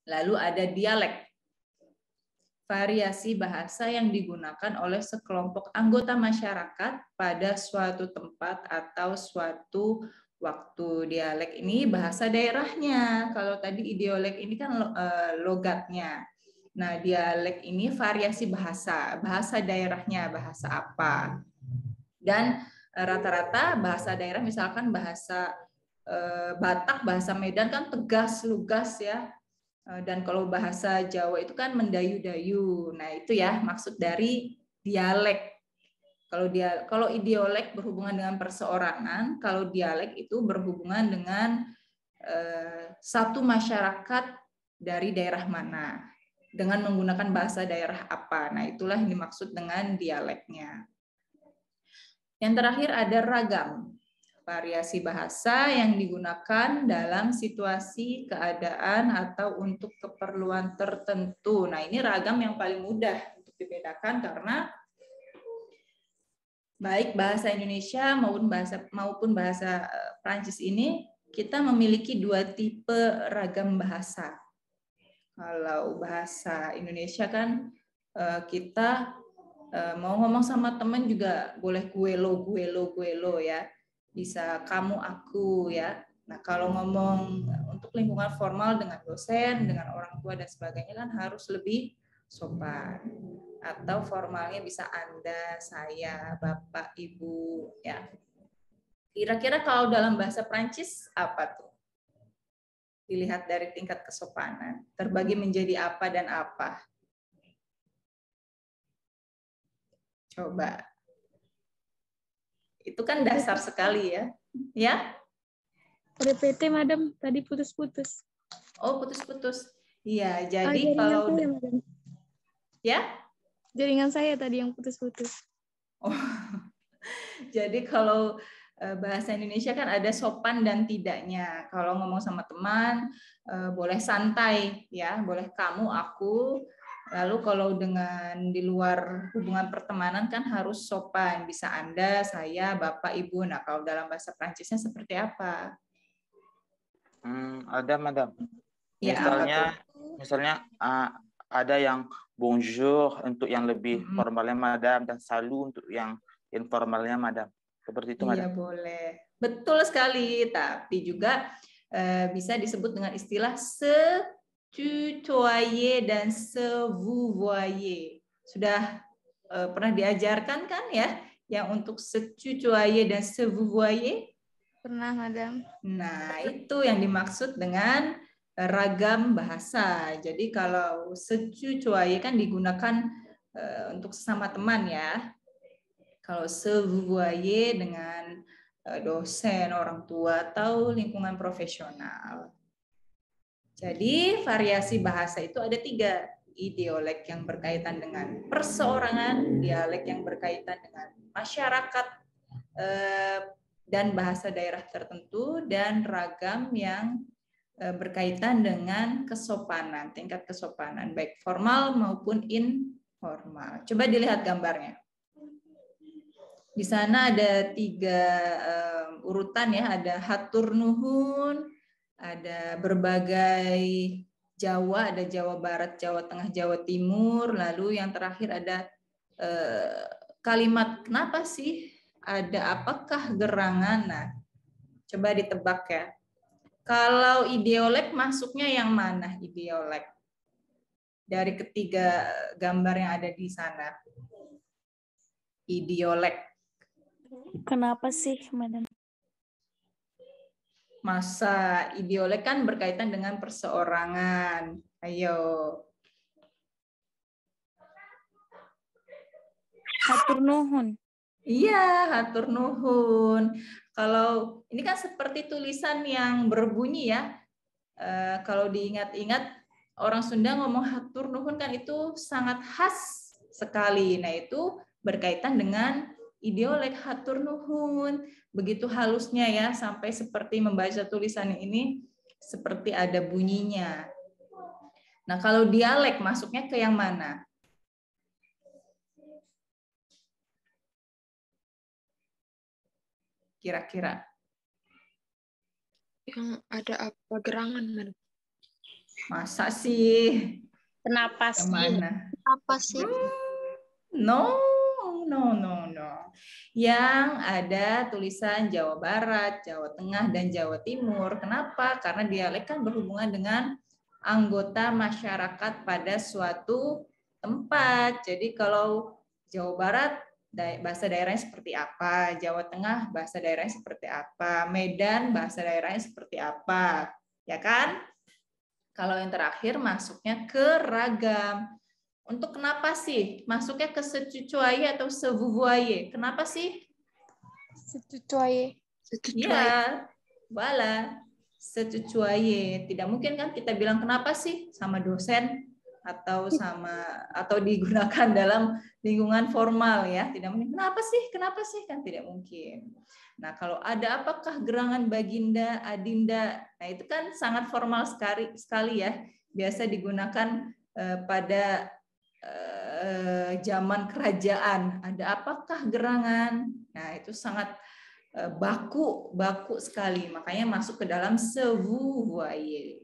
Lalu ada dialek, variasi bahasa yang digunakan oleh sekelompok anggota masyarakat pada suatu tempat atau suatu waktu. Dialek ini bahasa daerahnya. Kalau tadi ideolek ini kan logatnya. Nah, dialek ini variasi bahasa, bahasa daerahnya, bahasa apa. Dan rata-rata bahasa daerah, misalkan bahasa Batak, bahasa Medan kan tegas, lugas ya. Dan kalau bahasa Jawa itu kan mendayu-dayu. Nah, itu ya maksud dari dialek. Kalau ideolek berhubungan dengan perseorangan, kalau dialek itu berhubungan dengan satu masyarakat dari daerah mana dengan menggunakan bahasa daerah apa. Nah, itulah yang dimaksud dengan dialeknya. Yang terakhir ada ragam, variasi bahasa yang digunakan dalam situasi, keadaan, atau untuk keperluan tertentu. Nah, ini ragam yang paling mudah untuk dibedakan karena baik bahasa Indonesia maupun bahasa Prancis ini kita memiliki dua tipe ragam bahasa. Kalau bahasa Indonesia kan kita mau ngomong sama teman juga boleh gue lo ya. Bisa kamu, aku ya. Nah, kalau ngomong untuk lingkungan formal dengan dosen, dengan orang tua dan sebagainya kan harus lebih sopan. Atau formalnya bisa Anda, saya, Bapak, Ibu ya. Kira-kira kalau dalam bahasa Prancis apa tuh? Dilihat dari tingkat kesopanan. Terbagi menjadi apa dan apa? Coba. Itu kan dasar sekali ya. Ya? RPT, Madam. Tadi putus-putus. Oh, putus-putus. Iya, jadi kalau saya, Madam. Ya? Jaringan saya tadi yang putus-putus. Oh. Jadi kalau bahasa Indonesia kan ada sopan dan tidaknya. Kalau ngomong sama teman boleh santai ya, boleh kamu, aku. Lalu kalau dengan di luar hubungan pertemanan kan harus sopan, bisa Anda, saya, Bapak, Ibu. Nah, kalau dalam bahasa Prancisnya seperti apa? Ada, Madam. Ya, Misalnya ada yang bonjour untuk yang lebih formalnya, Madam, dan salut untuk yang informalnya, Madam. Seperti itu, Madam. Iya, boleh. Betul sekali, tapi juga bisa disebut dengan istilah se-tutoyer dan se-vous-voyer. Sudah pernah diajarkan kan ya, yang untuk se-tutoyer dan se-vous-voyer? Pernah, Madam. Nah, itu yang dimaksud dengan ragam bahasa. Jadi kalau se-tutoyer kan digunakan untuk sesama teman ya. Kalau se-vous-voyer dengan dosen, orang tua, atau lingkungan profesional. Jadi variasi bahasa itu ada 3. Ideolek yang berkaitan dengan perseorangan, dialek yang berkaitan dengan masyarakat dan bahasa daerah tertentu, dan ragam yang berkaitan dengan kesopanan, tingkat kesopanan, baik formal maupun informal. Coba dilihat gambarnya. Di sana ada 3 urutan ya, ada hatur nuhun, ada berbagai Jawa, ada Jawa Barat, Jawa Tengah, Jawa Timur, lalu yang terakhir ada kalimat kenapa sih? Ada apakah gerangan? Nah, coba ditebak ya. Kalau ideolek masuknya yang mana ideolek? Dari ketiga gambar yang ada di sana. Ideolek. Kenapa sih, Madam? Masa ideolek kan berkaitan dengan perseorangan. Ayo. Hatur nuhun. Iya, hatur nuhun. Kalau ini kan seperti tulisan yang berbunyi ya. Kalau diingat-ingat orang Sunda ngomong hatur nuhun kan itu sangat khas sekali. Nah, itu berkaitan dengan ideolek hatur nuhun. Begitu halusnya ya, sampai seperti membaca tulisan ini seperti ada bunyinya. Nah, kalau dialek masuknya ke yang mana? Kira-kira. Yang ada apa gerangan, Madam? Masa sih? Kenapa Yang sih? mana? Apa sih? No, no, no, no. Yang ada tulisan Jawa Barat, Jawa Tengah, dan Jawa Timur. Kenapa? Karena dialek kan berhubungan dengan anggota masyarakat pada suatu tempat. Jadi kalau Jawa Barat, bahasa daerahnya seperti apa? Jawa Tengah, bahasa daerahnya seperti apa? Medan, bahasa daerahnya seperti apa? Ya kan? Kalau yang terakhir masuknya ke ragam. Untuk kenapa sih? Masuknya ke secucuaye atau sevuvuaye. Kenapa sih? Secucuaye. Ya, bala. Secucuaye. Tidak mungkin kan kita bilang kenapa sih sama dosen atau digunakan dalam lingkungan formal ya. Tidak mungkin. Kenapa sih? Kenapa sih? Kan tidak mungkin. Nah, kalau ada apakah gerangan baginda, adinda. Nah, itu kan sangat formal sekali ya. Biasa digunakan pada zaman kerajaan. Ada apakah gerangan? Nah, itu sangat baku sekali. Makanya masuk ke dalam sevuvuaye.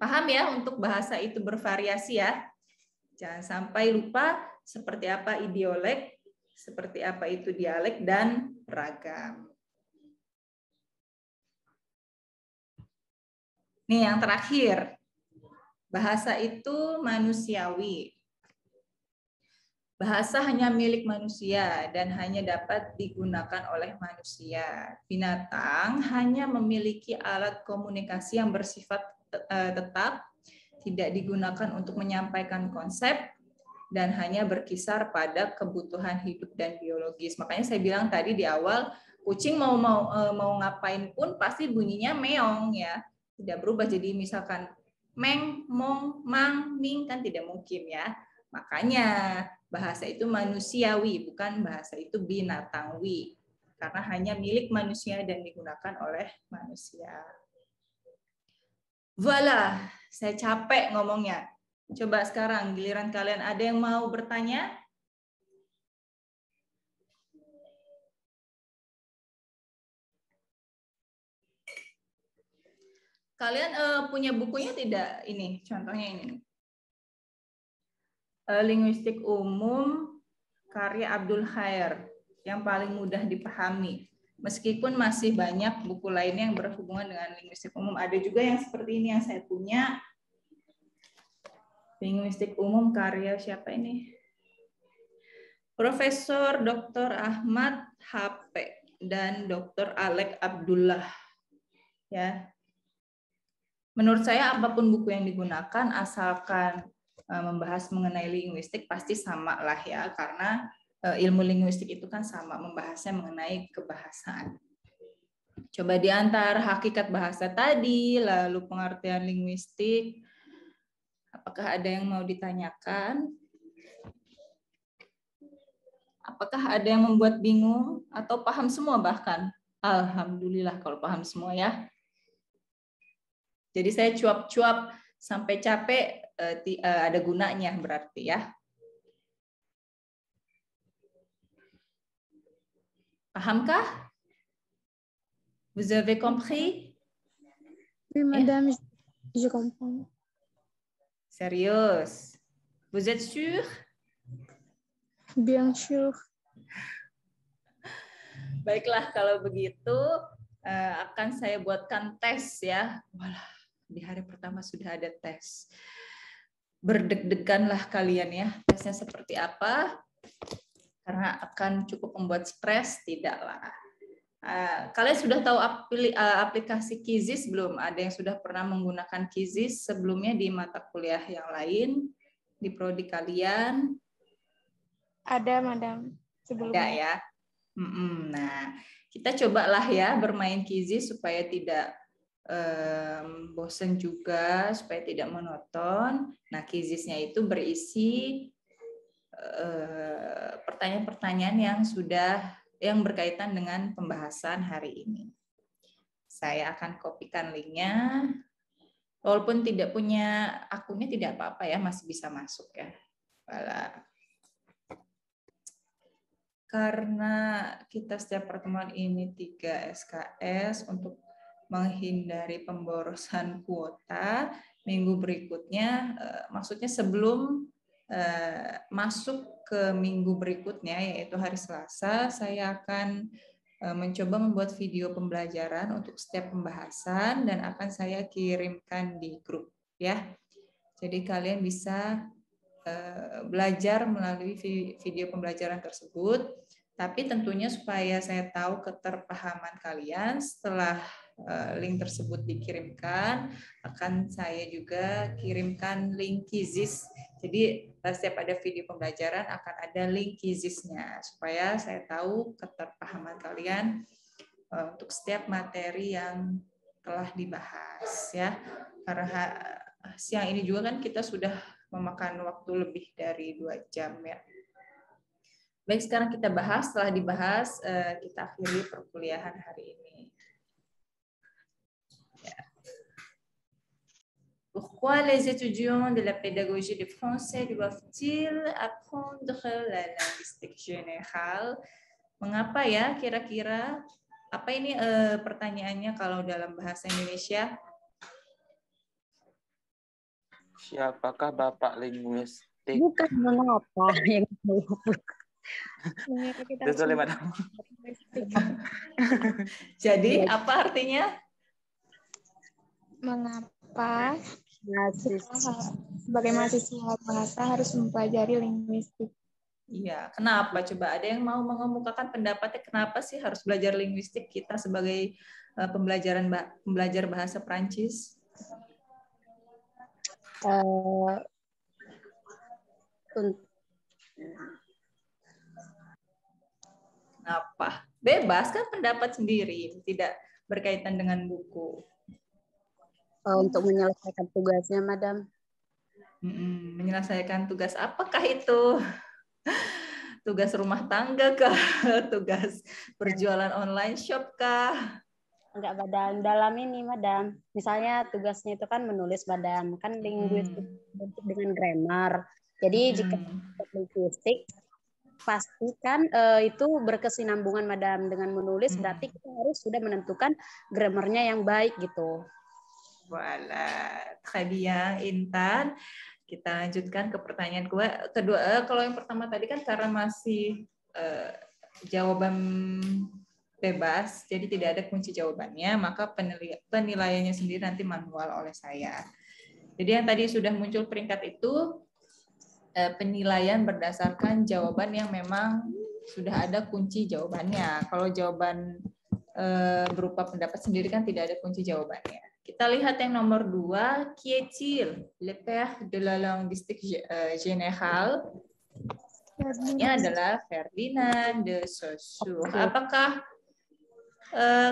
Paham ya untuk bahasa itu bervariasi ya? Jangan sampai lupa seperti apa idiolek, seperti apa itu dialek dan ragam. Nih yang terakhir. Bahasa itu manusiawi. Bahasa hanya milik manusia dan hanya dapat digunakan oleh manusia. Binatang hanya memiliki alat komunikasi yang bersifat tetap, tidak digunakan untuk menyampaikan konsep, dan hanya berkisar pada kebutuhan hidup dan biologis. Makanya saya bilang tadi di awal, kucing mau ngapain pun pasti bunyinya meong ya, tidak berubah jadi misalkan meng, mong, mang, ming kan tidak mungkin ya. Makanya bahasa itu manusiawi, bukan bahasa itu binatangwi. Karena hanya milik manusia dan digunakan oleh manusia. Voila, saya capek ngomongnya. Coba sekarang giliran kalian, ada yang mau bertanya? Kalian punya bukunya tidak? Ini, contohnya ini. Linguistik umum karya Abdul Khair yang paling mudah dipahami. Meskipun masih banyak buku lainnya yang berhubungan dengan linguistik umum. Ada juga yang seperti ini yang saya punya. Linguistik umum karya siapa ini? Profesor Dr. Ahmad HP dan Dr. Alek Abdullah. Ya. Menurut saya apapun buku yang digunakan asalkan membahas mengenai linguistik pasti sama lah ya, karena ilmu linguistik itu kan sama, membahasnya mengenai kebahasaan. Coba diantar hakikat bahasa tadi, lalu pengertian linguistik. Apakah ada yang mau ditanyakan? Apakah ada yang membuat bingung atau paham semua bahkan? Alhamdulillah kalau paham semua ya. Jadi saya cuap-cuap sampai capek, ada gunanya berarti ya. Pahamkah? Vous avez compris? Oui, madame, je comprends. Serius? Vous êtes sûr? Bien sûr. Baiklah, kalau begitu akan saya buatkan tes ya. Walah, di hari pertama sudah ada tes. Berdeg-deganlah kalian ya. Tesnya seperti apa? Karena akan cukup membuat stres, tidaklah. Kalian sudah tahu aplikasi Quizizz belum? Ada yang sudah pernah menggunakan Quizizz sebelumnya di mata kuliah yang lain, di prodi kalian? Ada, madam. Sebelumnya. Ada ya. Nah, kita cobalah ya bermain Quizizz supaya tidak bosan juga, supaya tidak monoton. Nah, Quizizz-nya itu berisi pertanyaan-pertanyaan yang berkaitan dengan pembahasan hari ini. Saya akan kopikan linknya. Walaupun tidak punya akunnya tidak apa-apa ya, masih bisa masuk ya. Karena kita setiap pertemuan ini 3 SKS untuk menghindari pemborosan kuota, minggu berikutnya, maksudnya sebelum masuk ke minggu berikutnya, yaitu hari Selasa, saya akan mencoba membuat video pembelajaran untuk setiap pembahasan dan akan saya kirimkan di grup, ya. Jadi kalian bisa belajar melalui video pembelajaran tersebut, tapi tentunya supaya saya tahu keterpahaman kalian setelah link tersebut dikirimkan, akan saya juga kirimkan link Quizizz. Jadi setiap ada video pembelajaran akan ada link Quizizz-nya supaya saya tahu keterpahaman kalian untuk setiap materi yang telah dibahas, ya. Karena siang ini juga kan kita sudah memakan waktu lebih dari 2 jam, ya. Baik, sekarang kita bahas. Setelah dibahas, kita akhiri perkuliahan hari ini. Pourquoi les étudiants de la pédagogie du français doivent-ils apprendre la linguistique générale? Mengapa ya kira-kira? Apa ini pertanyaannya kalau dalam bahasa Indonesia? Siapakah Bapak linguistik? Bukan mengapa yang Betul, Madam. Jadi apa artinya? Mengapa sebagai mahasiswa bahasa harus mempelajari linguistik? Iya, kenapa? Coba ada yang mau mengemukakan pendapatnya kenapa sih harus belajar linguistik kita sebagai pembelajar bahasa Prancis? Kenapa? Bebas kan pendapat sendiri, tidak berkaitan dengan buku. Untuk menyelesaikan tugasnya, Madam. Menyelesaikan tugas apakah itu? Tugas rumah tangga kah? Tugas berjualan online shop kah? Enggak, Madam. Dalam ini, Madam. Misalnya tugasnya itu kan menulis, Madam. Kan linguistik dengan grammar. Jadi jika linguistik, pastikan itu berkesinambungan, Madam. Dengan menulis berarti kita harus sudah menentukan grammarnya yang baik gitu. Voilà, très bien, Intan. Kita lanjutkan ke pertanyaan kedua. Kalau yang pertama tadi kan karena masih jawaban bebas, jadi tidak ada kunci jawabannya, maka penilaiannya sendiri nanti manual oleh saya. Jadi yang tadi sudah muncul peringkat itu, penilaian berdasarkan jawaban yang memang sudah ada kunci jawabannya. Kalau jawaban berupa pendapat sendiri kan tidak ada kunci jawabannya. Kita lihat yang nomor 2, qui est-il le père de la linguistique générale? Ini adalah Ferdinand de Saussure. Apakah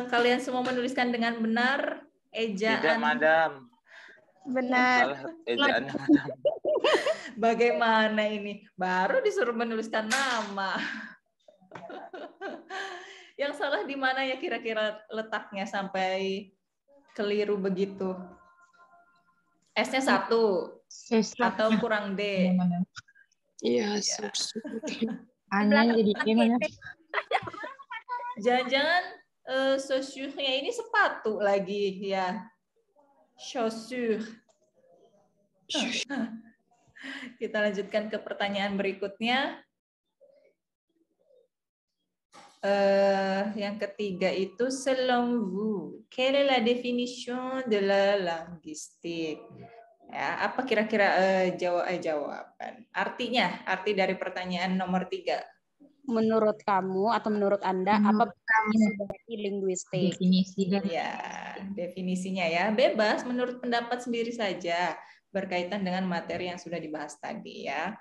kalian semua menuliskan dengan benar ejaan? Tidak, Madam. Benar. Ejaannya, Madam. Bagaimana ini? Baru disuruh menuliskan nama. Yang salah di mana ya kira-kira letaknya sampai keliru begitu? S-nya 1 atau kurang D? Iya, Hanya jadi gimana? Jangan-jangan chaussure-nya ini sepatu lagi ya. Chaussure. Kita lanjutkan ke pertanyaan berikutnya. Yang ketiga itu, selon vous, quelle est la définition de la linguistique? Ya, apa kira-kira jawaban? Arti dari pertanyaan nomor 3. Menurut kamu atau menurut Anda, apa definisi linguistik? Ya, definisinya ya bebas menurut pendapat sendiri saja berkaitan dengan materi yang sudah dibahas tadi ya.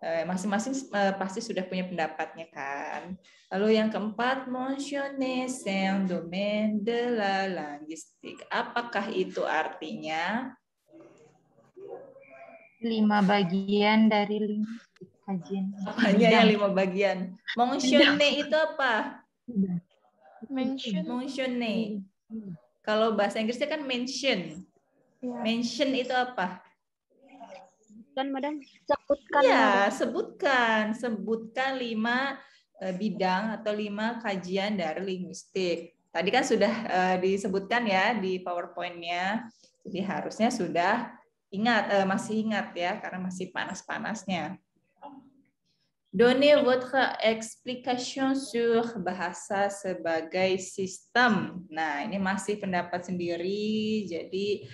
Masing-masing pasti sudah punya pendapatnya kan. Lalu yang keempat, mentionner un domaine de la linguistique. Apakah itu artinya? 5 bagian dari linguistik kajian. Apanya yang 5 bagian? Mentionner itu apa? Mentionner. Kalau bahasa Inggrisnya kan mention. Mention itu apa? Kan, Madam, sebutkan. Ya, sebutkan 5 bidang atau 5 kajian dari linguistik. Tadi kan sudah disebutkan ya di PowerPoint-nya. Jadi harusnya sudah ingat, masih ingat ya, karena masih panas-panasnya. Donnez votre explication sur bahasa sebagai sistem. Nah, ini masih pendapat sendiri, jadi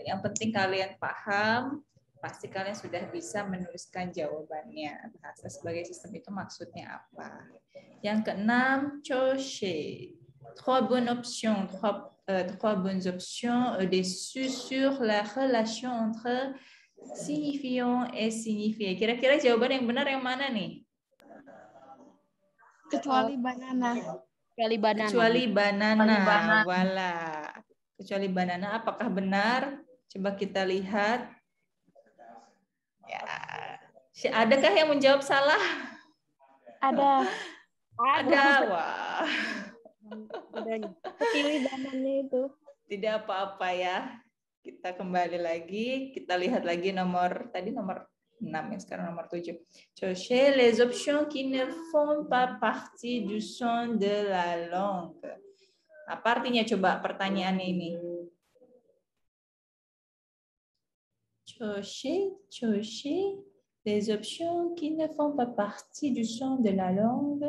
yang penting kalian paham, pasti kalian sudah bisa menuliskan jawabannya. Bahasa sebagai sistem itu maksudnya apa? Yang keenam, Choche. Trois bonnes options, trois bonnes options au-dessus sur la relation entre signifiant et signifié. Kira-kira jawaban yang benar yang mana nih? Kecuali banana. Kecuali banana. Kecuali banana. Wala. Kecuali banana, apakah benar? Coba kita lihat. Ya. Adakah yang menjawab salah? Ada. Ada. Wah. Pilih banana itu. Tidak apa-apa ya. Kita kembali lagi, kita lihat lagi nomor 6 ya, sekarang nomor 7. Cherchez les options qui ne font pas partie du son de la langue. Apa artinya coba pertanyaan ini? Cherchez les options qui ne font pas partie du son de la langue.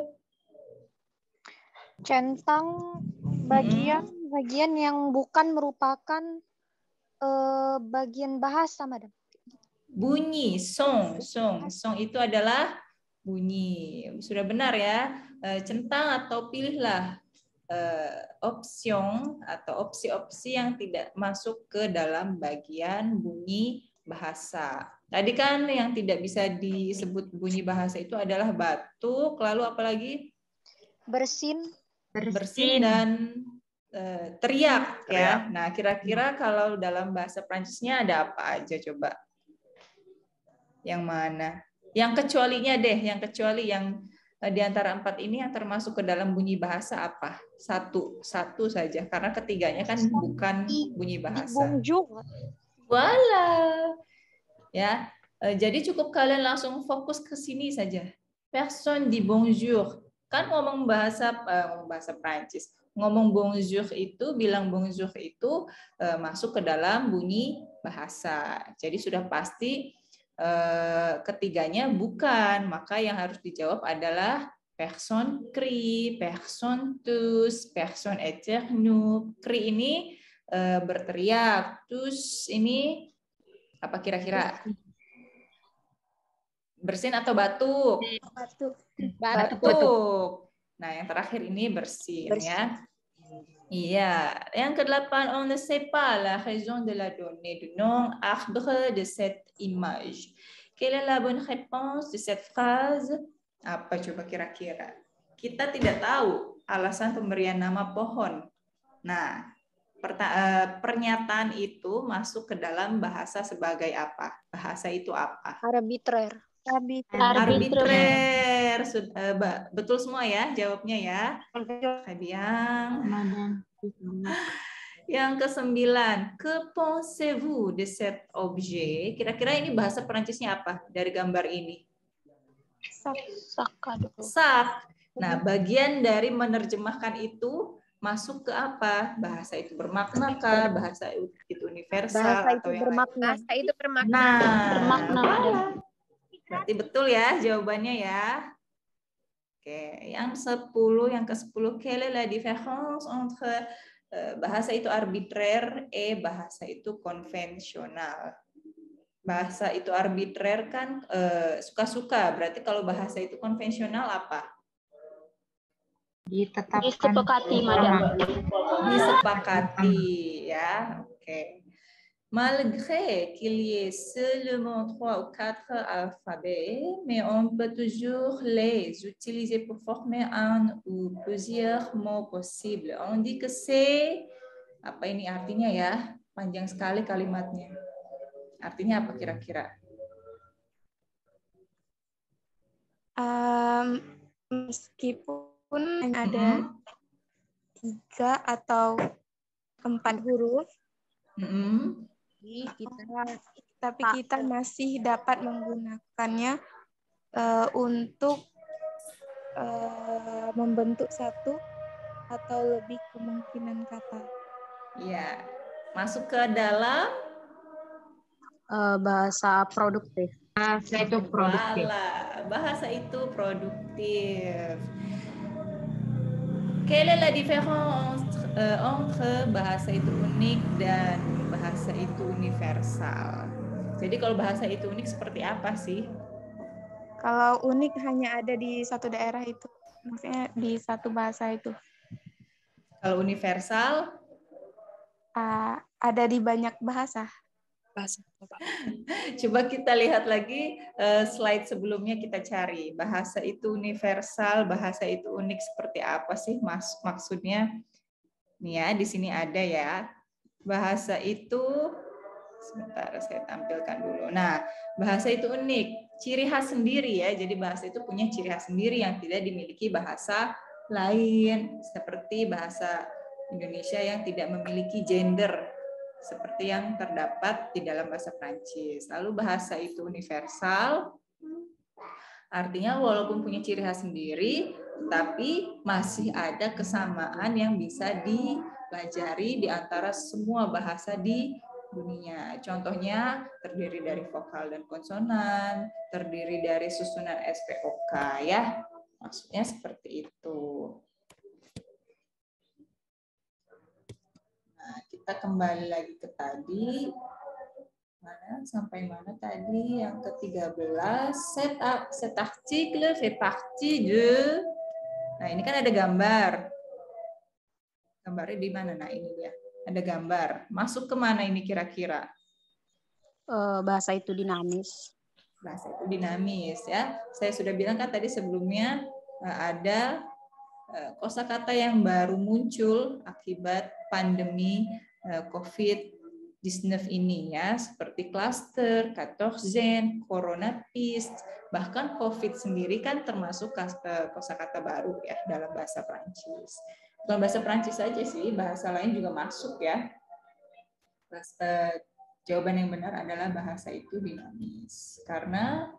Centang bagian yang bukan merupakan bagian bahasa, Madam. Bunyi, song itu adalah bunyi. Sudah benar ya. Centang atau pilihlah opsion atau opsi-opsi yang tidak masuk ke dalam bagian bunyi bahasa. Tadi kan yang tidak bisa disebut bunyi bahasa itu adalah batuk, lalu apalagi? Bersin dan teriak ya. Nah, kira-kira kalau dalam bahasa Prancisnya ada apa aja coba? Yang mana? Yang kecualinya deh, yang kecuali yang di antara 4 ini yang termasuk ke dalam bunyi bahasa apa? Satu saja, karena ketiganya kan bukan bunyi bahasa. Bonjour. Voilà. Ya. Jadi cukup kalian langsung fokus ke sini saja. Personne dit bonjour. Kan ngomong bahasa Prancis. Ngomong bonjour itu, bilang bonjour itu masuk ke dalam bunyi bahasa. Jadi sudah pasti ketiganya bukan, maka yang harus dijawab adalah personne crie, personne tousse, personne éternue. Crie ini berteriak, tousse ini apa kira-kira? Bersin atau batuk? Batuk. Nah, yang terakhir ini bersin. Ya. Iya. Yang ke-8, on ne sait pas la raison de la donnée du nom arbre de cette image. Quelle est la bonne réponse de cette phrase? Apa coba kira-kira? Kita tidak tahu alasan pemberian nama pohon. Nah, pernyataan itu masuk ke dalam bahasa sebagai apa? Bahasa itu apa? Arbitraire. Arbitraire. Betul semua ya jawabnya ya. Hadiang. Yang ke-9, que pensez-vous de cet objet? Kira-kira ini bahasa Perancisnya apa dari gambar ini? Sak. Nah, bagian dari menerjemahkan itu masuk ke apa? Bahasa itu bermakna kah? Bahasa itu universal Bahasa atau itu yang bermakna. lain? Bahasa itu bermakna. Nah, Bermakna. berarti betul ya jawabannya ya. Oke, yang ke-10, quelle est la différence entre bahasa itu arbitraire bahasa itu konvensional. Bahasa itu arbitraire kan suka-suka, berarti kalau bahasa itu konvensional apa? Disepakati, Madam. Disepakati ya. Oke. Malgré qu'il y ait seulement 3 ou 4 alphabets, mais on peut toujours les utiliser pour former un ou plusieurs mots possibles. On dit que c'est, apa ini artinya ya? Panjang sekali kalimatnya. Artinya apa kira-kira? Meskipun ada 3 atau 4 huruf, tapi kita masih dapat menggunakannya untuk membentuk satu atau lebih kemungkinan kata. Ya, Masuk ke dalam bahasa produktif. Bahasa itu produktif. Wala, bahasa itu produktif. Quelle est la différence entre bahasa itu unik dan bahasa itu universal? Jadi kalau bahasa itu unik seperti apa sih? Kalau unik hanya ada di satu daerah itu, maksudnya di satu bahasa itu. Kalau universal? Ada di banyak bahasa. Coba kita lihat lagi slide sebelumnya, kita cari bahasa itu universal, bahasa itu unik seperti apa sih maksudnya? Nih ya, di sini ada ya. Bahasa itu, sebentar saya tampilkan dulu. Nah, bahasa itu unik, ciri khas sendiri ya. Jadi bahasa itu punya ciri khas sendiri yang tidak dimiliki bahasa lain, seperti bahasa Indonesia yang tidak memiliki gender seperti yang terdapat di dalam bahasa Prancis. Lalu bahasa itu universal, artinya walaupun punya ciri khas sendiri, tapi masih ada kesamaan yang bisa dipelajari di antara semua bahasa di dunia. Contohnya terdiri dari vokal dan konsonan, terdiri dari susunan SPOK ya. Maksudnya seperti itu. Nah, kita kembali lagi ke tadi. Sampai mana tadi? Yang ke-13. Cet article fait partie de. Nah, ini kan ada gambar. Gambarnya di mana? Nah, ini dia. Ada gambar. Masuk ke mana ini kira-kira? Bahasa itu dinamis. Bahasa itu dinamis ya. Saya sudah bilang kan tadi sebelumnya ada kosakata yang baru muncul akibat pandemi COVID-19 ini ya, seperti cluster, katoxen, coronapist, bahkan COVID sendiri kan termasuk kosakata baru ya dalam bahasa Prancis. Bukan bahasa Prancis saja sih, bahasa lain juga masuk ya. Jawaban yang benar adalah bahasa itu dinamis karena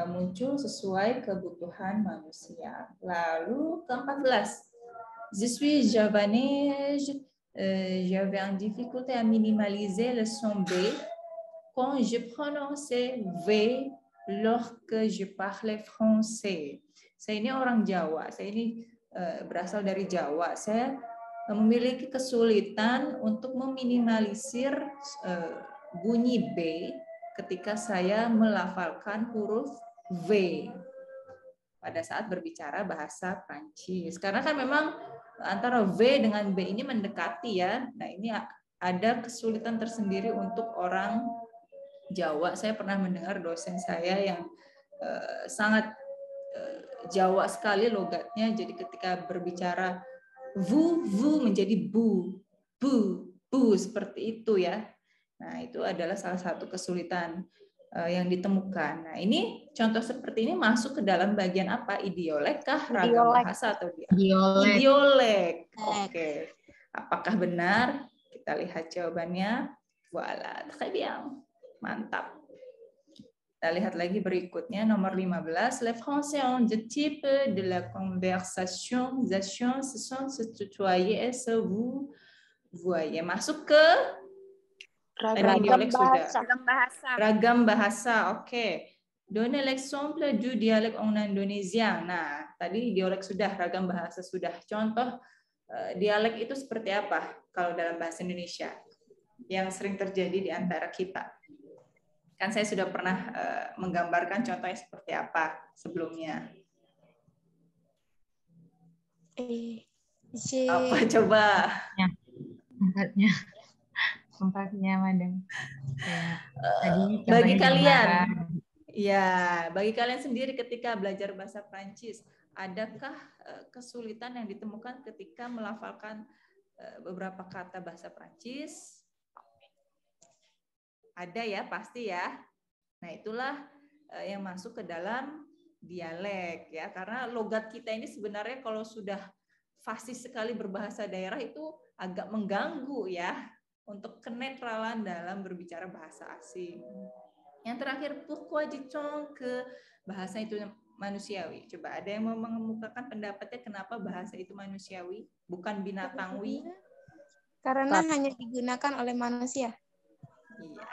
muncul sesuai kebutuhan manusia. Lalu ke-14, je suis javanaise, j'avais une difficulté à minimaliser le son B quand je prononçais V lorsque je parlais français. Saya ini orang Jawa, saya ini berasal dari Jawa. Saya memiliki kesulitan untuk meminimalisir bunyi B ketika saya melafalkan huruf V pada saat berbicara bahasa Prancis. Karena kan memang antara V dengan B ini mendekati ya. Nah, ini ada kesulitan tersendiri untuk orang Jawa. Saya pernah mendengar dosen saya yang sangat Jawa sekali logatnya. Jadi ketika berbicara vu menjadi bu seperti itu ya. Nah, itu adalah salah satu kesulitan yang ditemukan. Nah, ini contoh seperti ini masuk ke dalam bagian apa? Idiolek kah? Ragam bahasa atau Idiolek? Idiolek. Oke. Apakah benar? Kita lihat jawabannya. Voilà, très bien. Mantap. Kita lihat lagi berikutnya, nomor 15. Les Français ont deux types de la conversation. Ce sont se tutoyer et se vous voyez. Masuk ke Ragam bahasa. Oke. Donnez l'exemple du dialecte en indonésien. Nah, tadi dialek sudah, ragam bahasa sudah. Contoh dialek itu seperti apa kalau dalam bahasa Indonesia yang sering terjadi di antara kita? Kan saya sudah pernah menggambarkan contohnya seperti apa sebelumnya. Apa coba? Tempatnya, madam. Bagi kalian, bagi kalian sendiri ketika belajar bahasa Prancis, adakah kesulitan yang ditemukan ketika melafalkan beberapa kata bahasa Prancis? Ada ya, pasti ya. Nah, itulah yang masuk ke dalam dialek ya, karena logat kita ini sebenarnya kalau sudah fasih sekali berbahasa daerah itu agak mengganggu ya untuk kenetralan dalam berbicara bahasa asing. Yang terakhir, pourquoi dit-on ke bahasa itu manusiawi? Coba ada yang mau mengemukakan pendapatnya kenapa bahasa itu manusiawi, bukan binatangwi? Karena hanya digunakan oleh manusia. Iya,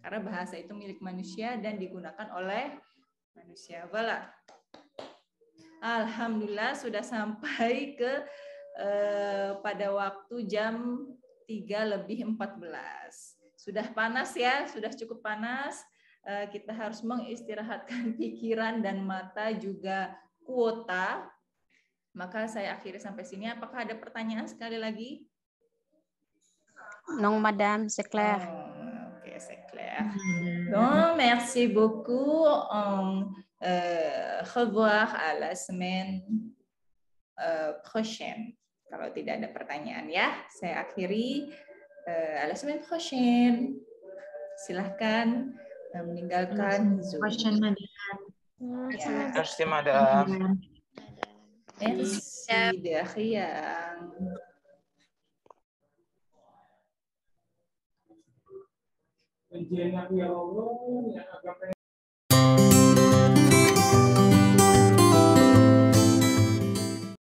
karena bahasa itu milik manusia dan digunakan oleh manusia. Voilà. Alhamdulillah sudah sampai ke pada waktu jam 3:14. Sudah panas ya, sudah cukup panas. Kita harus mengistirahatkan pikiran dan mata juga kuota. Maka saya akhiri sampai sini. Apakah ada pertanyaan sekali lagi? Non, madame, c'est clair. Ok, c'est clair. Donc, merci beaucoup. Revoir à la semaine prochaine. Kalau tidak ada pertanyaan ya, saya akhiri. À la semaine prochaine. Silahkan meninggalkan Zoom. Ya. Merci, madam. Merci, de rien. Ujian aku ya Allah, yang agak